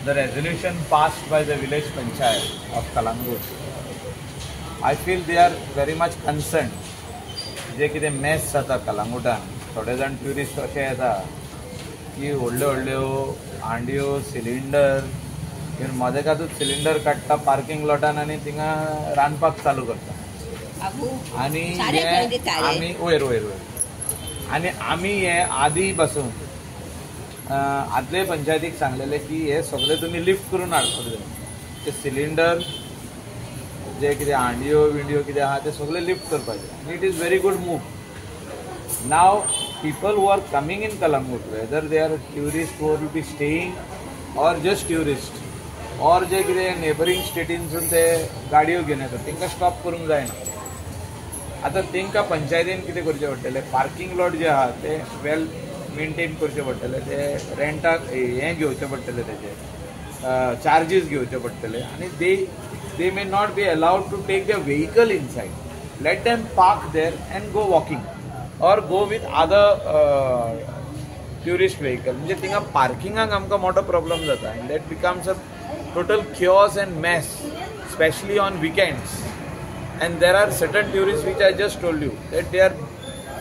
the resolution passed by the village panchayat of Kalangut, I feel they are very much concerned. जे कितें mass जाता कलांगुटान, थोडे जाण tourist अशे येता की व्हडल्यो व्हडल्यो हांड्यो सिलिंडर घेवन मदेकातूच सिलिंडर काडटा पार्किंग लॉटान आनी थिंगा रांदपाक चालू करता. आनी आमी वयर वयर वयर आनी आमी हे आदी पासून आदले पंचायतीक सांगलेले की हे सगळे तुमी लिफ्ट करून हाडपाक जाय. ते सिलिंडर जे कितें हांड्यो विंड्यो कितें आहा ते सगळे लिफ्ट करपाचे. It is very good move. Now people who are coming in Kalangut, whether they are tourists who will be staying or just tourists, or जे कितें नेबरिंग स्टेटीनसून ते गाडयो घेवन येता तांकां स्टॉप करूंक जायना. आतां तांकां पंचायतीन कितें करचें पडटलें, पार्किंग लॉट जे आहा ते वेल मेनटेन करचे पडटले, ते रेंटाक हें घेवचें पडटलें, तेजे चार्जीस घेवचे पडटले. आनी they may not be allowed to take their vehicle inside. Let them park there and go walking or go with other tourist vehicle. म्हणजे थिंगा पार्किंगाक आमकां मोठो प्रॉब्लम जाता and that becomes a total chaos and mess, especially on weekends. And there are certain tourists which I just told you that they are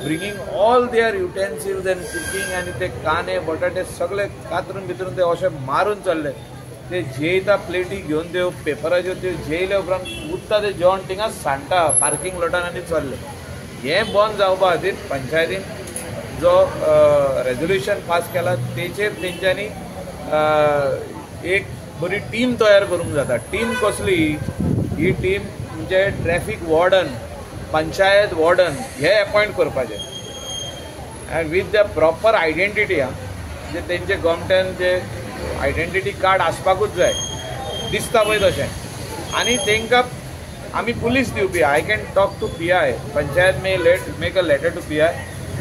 bringing all their utensils and cooking and ते काने बटाटे सगळे कातरून भितरून ते अशे मारून चल्ले. ते जेयता प्लेटी घेवन त्यो पेपराच्यो त्यो जेयले उपरांत उरता ते जेवण थिंगा सांडटा पार्किंग लॉटान आनी चल्ले. हें बंद जावपा खातीर पंचायतीन जो रेजोल्यूशन पास केला तेचेर तेंच्यांनी एक बरी टीम तयार करूंक जाता. टीम कसली? ही टीम म्हणजे ट्रॅफिक वॉर्डन, पंचायत वॉर्डन हे अपॉयंट करपाचे end with the proper identity. म्हणजे तेंचे गोमट्यान जे आयडेंटिटी कार्ड आसपाकूच जाय दिसता पळय तशें. आनी तांकां आमी पुलीस दिवपी. I can talk to PI. Panchayat may make a letter to PI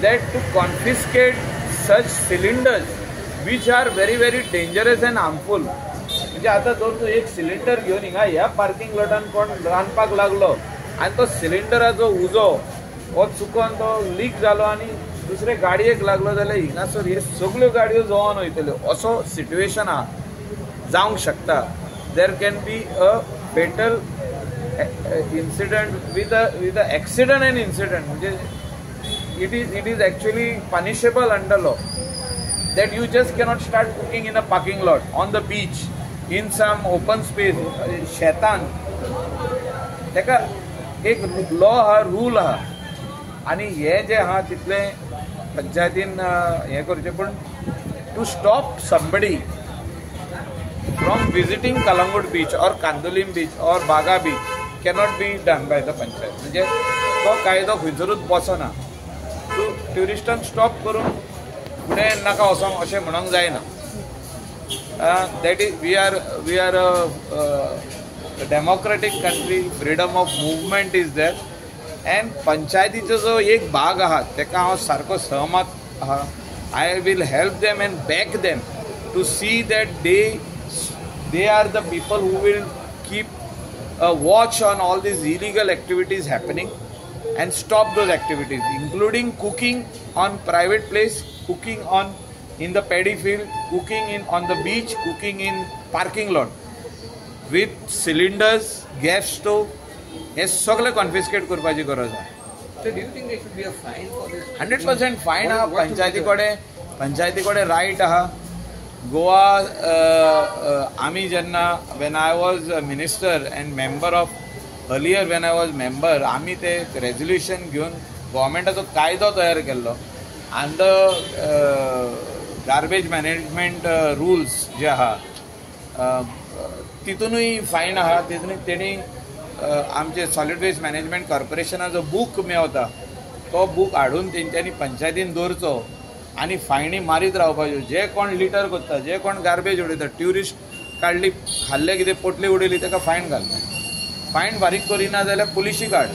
that to confiscate such cylinders which are very very dangerous and harmful. म्हणजे आतां जर तूं एक सिलिंडर घेवन हिंगा ह्या पार्किंग लॉटान कोण रांदपाक लागलो आनी तो सिलिंडराचो उजो हो चुकोन तो लीक जालो आनी दुसरे गाडयेक लागलो जाल्यार हिंगासर हे सगळ्यो गाडयो जळोन वयतल्यो असो सिट्युएशन जावंक शकता. There can be a fatal incident with a accident and incident. It is actually punishable under law that you just cannot start cooking in a parking lot, on the beach, in some open space. शेतान तेका एक law हा, rule हा. आनी हे जे आहा तितले पंचायतीन हें करचें. पूण to stop somebody from visiting Kalangut beach or Kandolim beach or Baga beach cannot be done by the panchayat. म्हणजे तो कायदो खंयसरूच बसना. तूं ट्युरिस्टांक स्टॉप करून फुडें नाका वचोंक अशें म्हणूंक जायना. That is we are a democratic country. Freedom of movement is there. And पंचायतीचो जो एक भाग आहा तेका हांव सारको सहमत आहा. I will help them and back them to see that they are the people who will keep a watch on all these illegal activities happening and stop those activities, including cooking on private place, cooking in the paddy field, cooking on the beach, cooking in parking lot with cylinders, gas stove. हे सगळे confiscate करपाची गरज आहे. So do you think there should be a fine for this? 100% फायन आहा. पंचायती कडेन right आहा. गोवा आमी जेन्ना when I was a minister and member of earlier when I was member, आमी ते रेजोल्यूशन घेवन गव्हर्मेंटाचो कायदो तयार केल्लो and the garbage management rules जे आहा तितूनय फायन आहा. तितून तेणी आमचे सॉलिड वेस्ट मॅनेजमेंट कॉर्पोरेशनाचो बूक मेळता तो बूक हाडून तेंच्यांनी पंचायतीन दवरचो आनी फायनी मारीत रावपाच्यो. जे कोण लिटर करता, जे कोण गार्बेज उडयता, ट्युरिस्ट काडली खाल्ले कितें पोटली उडयली ताका फायन घाल. फायन फारीक करिना जाल्यार पुलिशीक हाड.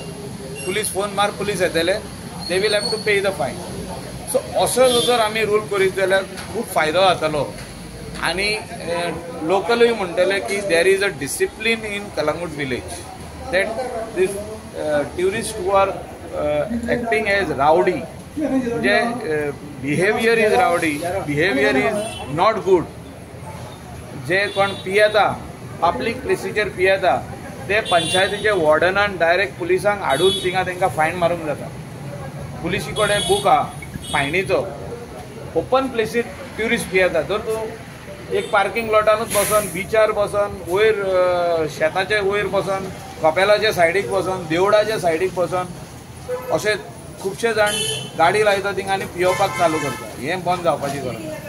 पुलीस फोन मार, पुलीस येतले. They will have to pay the fine. So असो जर आमी रूल करीत जाल्यार खूब फायदो जातलो. आनी लोकलूय म्हणटले की there is a discipline in Calangute village that these tourist who are acting as rowdy, म्हणजे behaviour is rowdy, behaviour is not good. जे कोण पियेता पब्लीक प्लेसीचेर पियेता ते पंचायतीचे वॉर्डनान डायरेक्ट पुलिसांक हाडून थिंगा तांकां फायन मारूंक जाता. पुलिशी कडेन बूक आहा फायनीचो. ओपन प्लेसीर ट्युरिस्ट पियेता तर तूं एक पार्किंग लॉटानूच बसून बिचार बसून वयर शेताचे वयर बसून कपेलाच्या सायडीक बसून देवळाच्या सायडीक बसून अशे खुबशे जाण गाडी लायता थिंगा आनी पियोवपाक चालू करता. हें बंद जावपाची गरज.